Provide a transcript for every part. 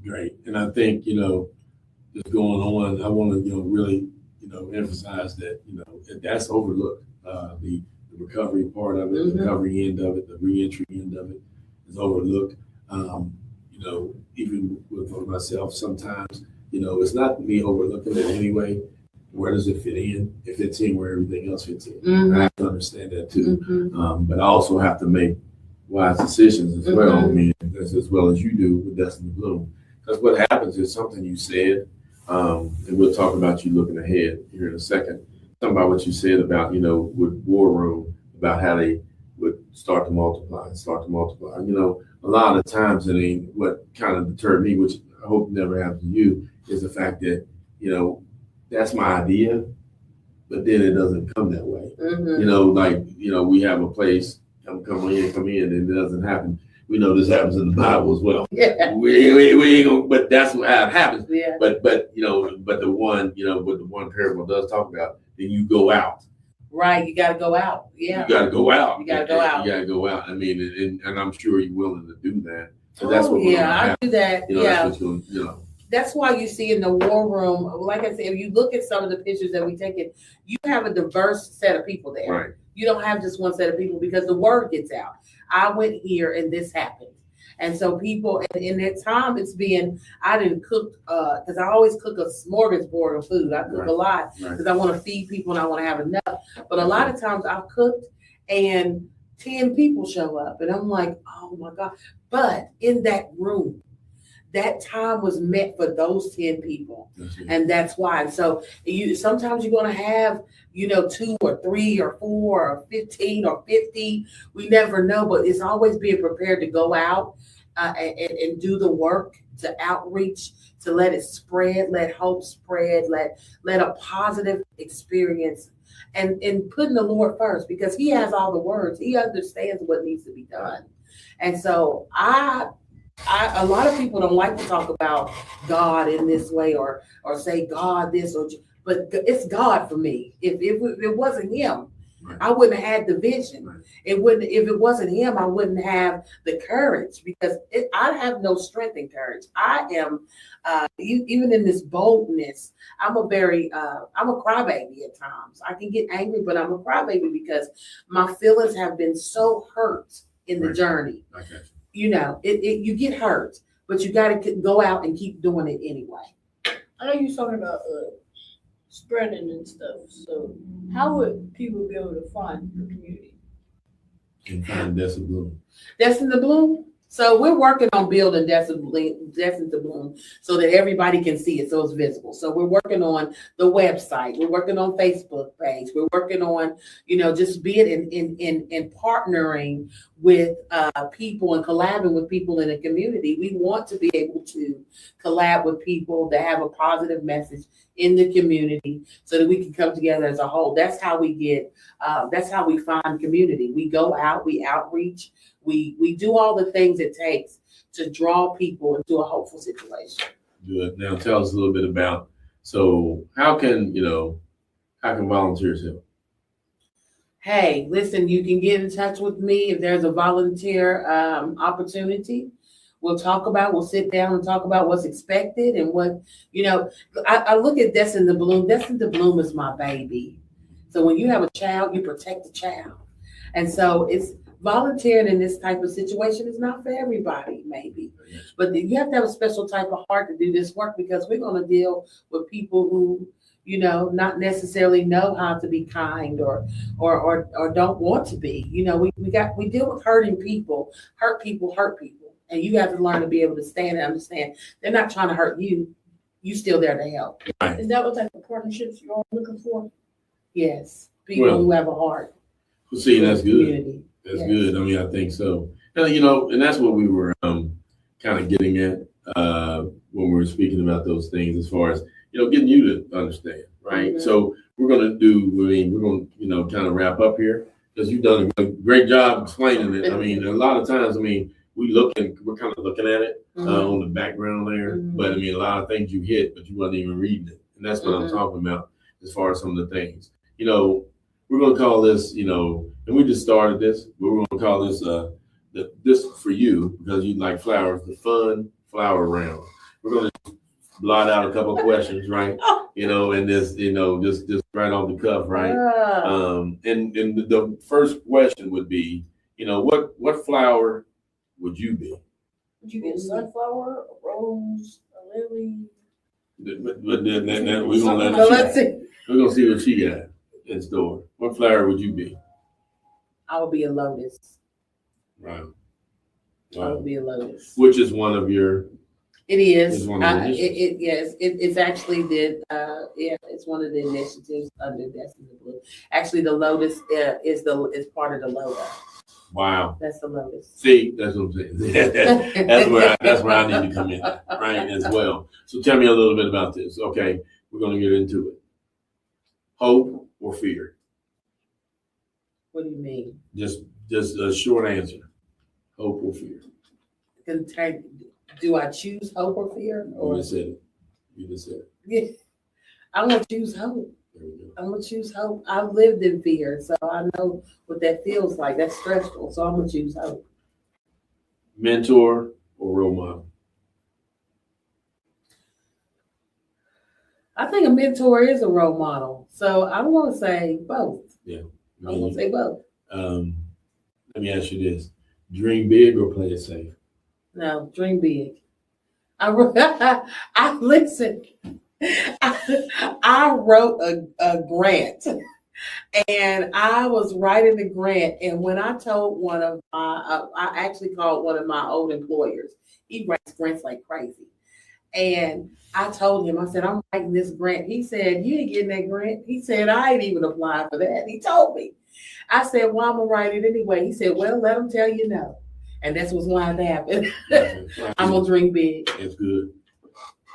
Great. And I think, just going on, I want to, really, emphasize that, that's overlooked. The recovery part of it, the recovery end of it, the reentry end of it is overlooked. Even with myself, sometimes, it's not me overlooking it anyway. Where does it fit in? It fits in where everything else fits in. I have to understand that too. But I also have to make wise decisions as well. I mean, as well as you do with Destined Bloom. Because what happens is something you said, and we'll talk about you looking ahead here in a second. Something about what you said about, with War Room, about how they would start to multiply. A lot of the times, what kind of deterred me, which I hope never happens to you, is the fact that, that's my idea, but then it doesn't come that way. We have a place, come in, and it doesn't happen. We know this happens in the Bible as well. Yeah. We ain't gonna, but that's how it happens. Yeah. But the one, what the one parable does talk about, then you go out. Right, you got to go out. Yeah. You got to go out. You got to go out. You got to go out. I mean, and I'm sure you're willing to do that. So that's what I do that. That's why you see in the War Room, like I said, if you look at some of the pictures that we taken, you have a diverse set of people there. Right. You don't have just one set of people because the word gets out. I went here and this happened. And so people, in that time, I didn't cook, because I always cook a smorgasbord of food. I cook a lot because I want to feed people and I want to have enough. But a lot of times I've cooked and 10 people show up and I'm like, oh my God. But in that room, that time was meant for those 10 people. And that's why. So sometimes you're going to have, 2 or 3 or 4 or 15 or 50. We never know, but it's always being prepared to go out and do the work, to outreach, to let it spread, let hope spread, let a positive experience and putting the Lord first, because he has all the words. He understands what needs to be done. And so a lot of people don't like to talk about God in this way or say God this, but it's God for me. If it wasn't him, I wouldn't have had the vision. If it wasn't him, I wouldn't have the courage, because I have no strength and courage. I am, even in this boldness, I'm a crybaby at times. I can get angry, but I'm a crybaby because my feelings have been so hurt in the journey. Okay. You get hurt, but you got to go out and keep doing it anyway. I know you're talking about spreading and stuff. So how would people be able to find your community? And find Destined Bloom. Destined Bloom? So we're working on building Destined Bloom so that everybody can see it, so it's visible. So we're working on the website. We're working on Facebook page. We're working on, just being in partnering with people and collabing with people in the community. We want to be able to collab with people that have a positive message in the community so that we can come together as a whole. That's how that's how we find community. We go out, we outreach, we do all the things it takes to draw people into a hopeful situation. Good. Now tell us a little bit about, so how can volunteers help? Hey, listen, you can get in touch with me if there's a volunteer opportunity. We'll sit down and talk about what's expected and what, I look at Destined to Bloom. Destined to Bloom is my baby. So when you have a child, you protect the child. And so it's volunteering in this type of situation is not for everybody, maybe. But you have to have a special type of heart to do this work, because we're going to deal with people who, not necessarily know how to be kind or don't want to be. We deal with hurting people. Hurt people. And you have to learn to be able to stand and understand they're not trying to hurt you. You still there to help. Is that what type of partnerships you're all looking for? Yes. People who have a heart. See, that's good. That's good. I mean, I think so. And that's what we were kind of getting at when we were speaking about those things, as far as, getting you to understand, right? Mm-hmm. So we're going to kind of wrap up here, because you've done a great job explaining it. I mean, a lot of times, we're kind of looking at it on the background there, but a lot of things you hit, but you wasn't even reading it. And that's what I'm talking about as far as some of the things. We're going to call this, and we just started this, but we're going to call this, this for you, because you like flowers, the fun flower round. we're gonna blot out a couple of questions, right? And this, just right off the cuff, right? And the first question would be, what flower would you be? Would you be a sunflower, a rose, a lily? But then we're gonna So let's see. we're gonna see what she got in store. What flower would you be? I would be a lotus. Right. I would be a lotus. Which is one of your. It is. It's one of the Yes. It's actually it's one of the initiatives under Destined. Actually, the lotus is part of the logo. Wow. That's the lotus. See, that's what I'm saying. that's where I need to come in, right, as well. So tell me a little bit about this. Okay, we're gonna get into it. Hope or fear? What do you mean? Just a short answer. Hope or fear? Do I choose hope or fear? You just said it. You just said it. Yeah, I'm gonna choose hope. There we go. I'm gonna choose hope. I've lived in fear, so I know what that feels like. That's stressful. So I'm gonna choose hope. Mentor or role model? I think a mentor is a role model. So I'm gonna say both. Yeah. I'm gonna say both. Let me ask you this: dream big or play it safe? No, dream big. I listen. I wrote a grant, and I was writing the grant. And when I told one of my, I actually called one of my old employers. He writes grants like crazy, and I told him, I said, I'm writing this grant. He said, you ain't getting that grant. He said, I ain't even applied for that. He told me. I said, well, I'm gonna write it anyway. He said, well, let him tell you no. And that's what's going to happen. I'm gonna dream big. It's good.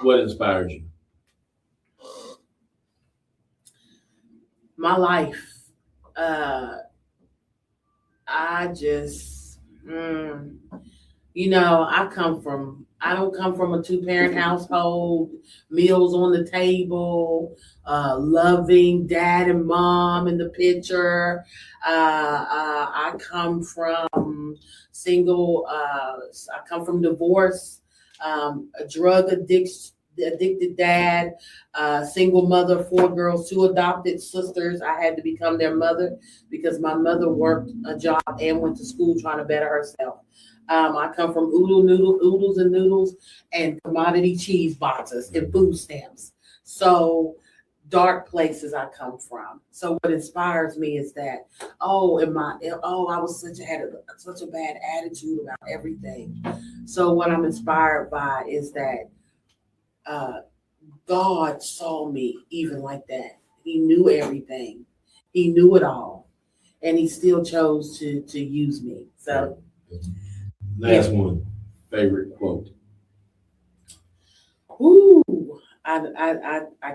What inspires you? My life. I just, I don't come from a 2-parent household, meals on the table, loving dad and mom in the picture. I come from divorce, a drug addicted dad, single mother, 4 girls, 2 adopted sisters. I had to become their mother because my mother worked a job and went to school trying to better herself. I come from oodles and noodles and commodity cheese boxes and food stamps. So dark places I come from. So what inspires me is that, I was such a bad attitude about everything. So what I'm inspired by is that God saw me even like that. He knew everything. He knew it all. And he still chose to use me. So last one, favorite quote. Ooh, I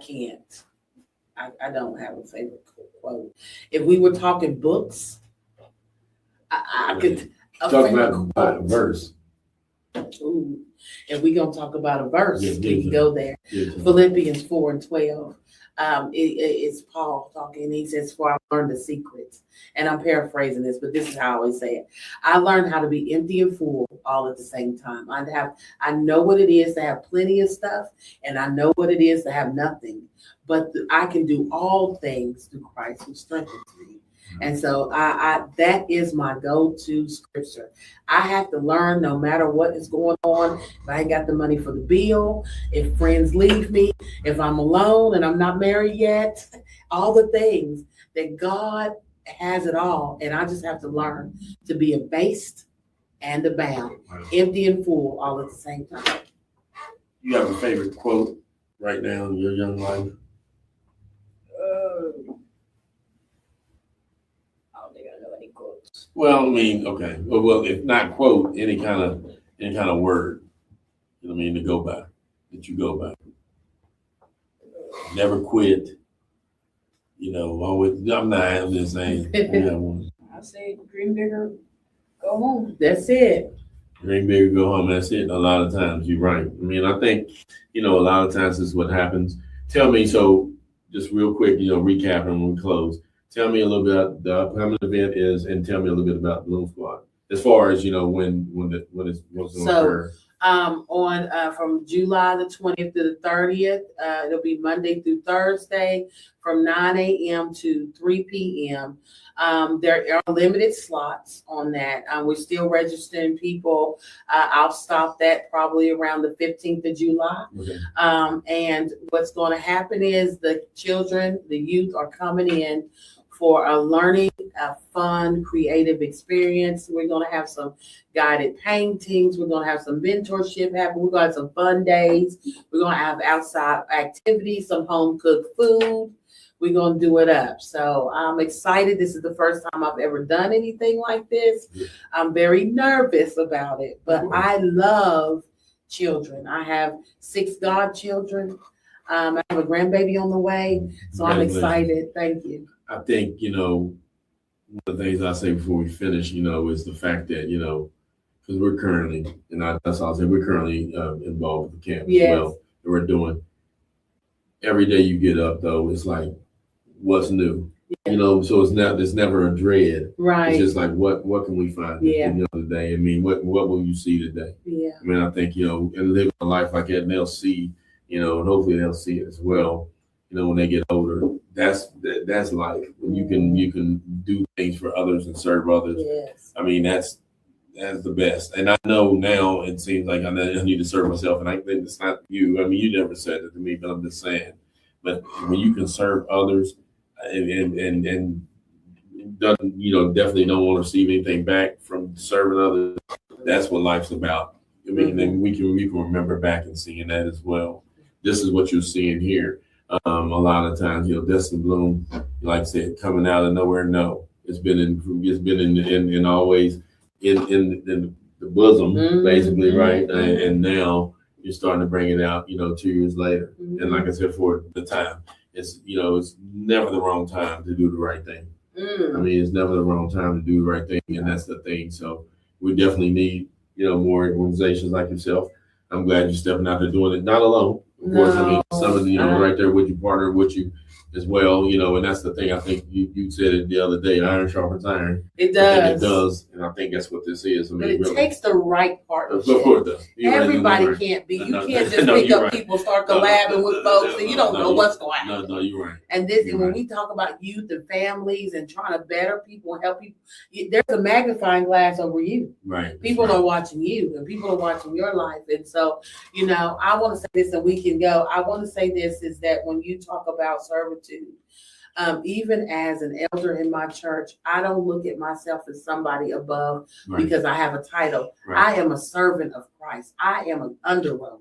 can't. I don't have a favorite quote. If we were talking books, I could talk about a verse. Ooh, if we're gonna talk about a verse, Yeah, we can go there. Philippians 4:12. It's Paul talking, and he says, "For I learned the secrets." And I'm paraphrasing this, but this is how I always say it. I learned how to be empty and full all at the same time. I know what it is to have plenty of stuff, and I know what it is to have nothing. But I can do all things through Christ who strengthens me. And so I that is my go-to scripture. I have to learn no matter what is going on. If I ain't got the money for the bill, if friends leave me, if I'm alone and I'm not married yet, all the things that God has it all. And I just have to learn to be abased and abound, empty and full all at the same time. You have a favorite quote right now in your young life? Well, I mean, okay. Well, if not quote, any kind of word, you know what I mean, that you go by. Never quit. Always. I'm just saying. I say dream bigger, go home. That's it. Dream bigger, go home. That's it. A lot of times, you're right. I mean, I think, a lot of times this is what happens. Tell me, so just real quick, recapping when we close. Tell me a little bit about the upcoming event is, and tell me a little bit about Bloom Squad as far as when it's going to occur. from July the 20th to the 30th. It'll be Monday through Thursday from 9 a.m. to 3 p.m. There are limited slots on that. We're still registering people. I'll stop that probably around the 15th of July. Okay. And what's going to happen is the youth are coming in for a learning, a fun, creative experience. We're going to have some guided paintings. We're going to have some mentorship happen. We're going to have some fun days. We're going to have outside activities, some home cooked food. We're going to do it up. So I'm excited. This is the first time I've ever done anything like this. Yeah. I'm very nervous about it, but I love children. I have 6 godchildren. I have a grandbaby on the way. So I'm excited. Thank you. I think, one of the things I say before we finish, is the fact that, because we're currently, that's all I'll say, we're currently involved with the camp as well. That we're doing. Every day you get up, though, it's like, what's new? So it's never a dread. Right. It's just like, what can we find today? I mean, what will you see today? Yeah. I mean, I think, and living a life like that, and they'll see, and hopefully they'll see it as well. When they get older, that's life. When you can do things for others and serve others. Yes. I mean, that's the best. And I know now it seems like I need to serve myself, and I think it's not you. I mean, you never said it to me, but I'm just saying. But when you can serve others, and doesn't definitely don't want to receive anything back from serving others, that's what life's about. I mean, then we can remember back and seeing that as well. This is what you're seeing here. A lot of times, Destined Bloom, like I said, coming out of nowhere. No, it's been in always in the bosom, basically, right? And now you're starting to bring it out, 2 years later. And like I said, for the time, it's never the wrong time to do the right thing. I mean, it's never the wrong time to do the right thing, and that's the thing. So we definitely need, more organizations like yourself. I'm glad you're stepping out there doing it, not alone. Of course, I mean, some of right there with you, partner with you as well, and that's the thing. I think you said it the other day, iron sharpens iron. It does. It does, and I think that's what this is. I mean, but it really takes the right partnership. Of course it does. Everybody can't be. You can't just pick up people, start collabing with folks, and you don't know what's going to happen. No, you're right. And when we talk about youth and families and trying to better people and help people, there's a magnifying glass over you. Right. People are watching you, and people are watching your life. And so, I want to say this, and we can go. I want to say this is that when you talk about servitude, even as an elder in my church, I don't look at myself as somebody above because I have a title. Right. I am a servant of Christ. I am an underrower.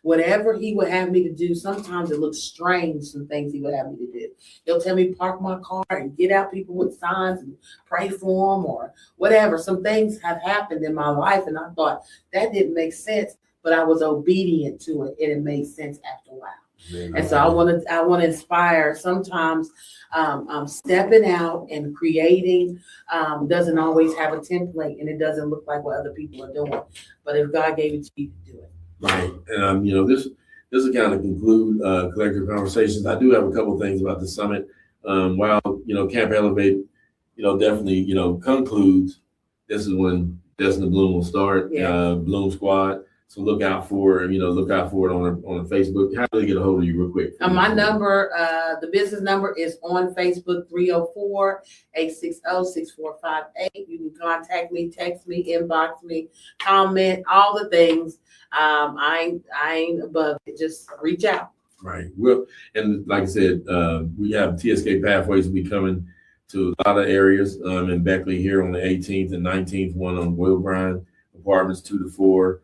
Whatever he would have me to do, sometimes it looks strange, some things he would have me to do. He'll tell me park my car and get out people with signs and pray for them or whatever. Some things have happened in my life, and I thought that didn't make sense, but I was obedient to it, and it made sense after a while. And so I want to inspire. Sometimes stepping out and creating doesn't always have a template, and it doesn't look like what other people are doing. But if God gave it to you, do it. Right. And this will kind of conclude Collective Conversations. I do have a couple of things about the summit. While Camp Elevate, definitely concludes. This is when Destined Bloom will start. Bloom Squad. So look out for it on Facebook. How do they get a hold of you real quick? My number, the business number is on Facebook, 304-860-6458. You can contact me, text me, inbox me, comment, all the things. I ain't above it. Just reach out. Right. Well, and like I said, we have TSK Pathways will be coming to a lot of areas in Beckley here on the 18th and 19th, one on Will Bryan Apartments 2 to 4.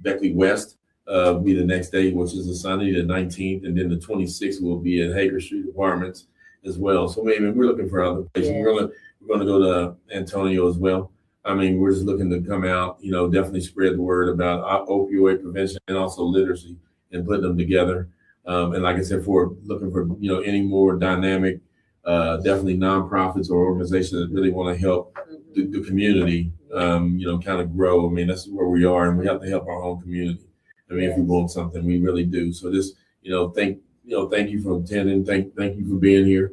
Beckley West will be the next day, which is a Sunday, the 19th, and then the 26th will be at Hager Street Apartments as well. So maybe we're looking for other places. Yeah. We're going to go to Antonio as well. I mean, we're just looking to come out, definitely spread the word about opioid prevention and also literacy and put them together. And like I said, looking for any more dynamic, definitely nonprofits or organizations that really want to help the community, kind of grow. I mean, that's where we are, and we have to help our own community. I mean, if we want something, we really do. So just, thank you for attending. Thank you for being here.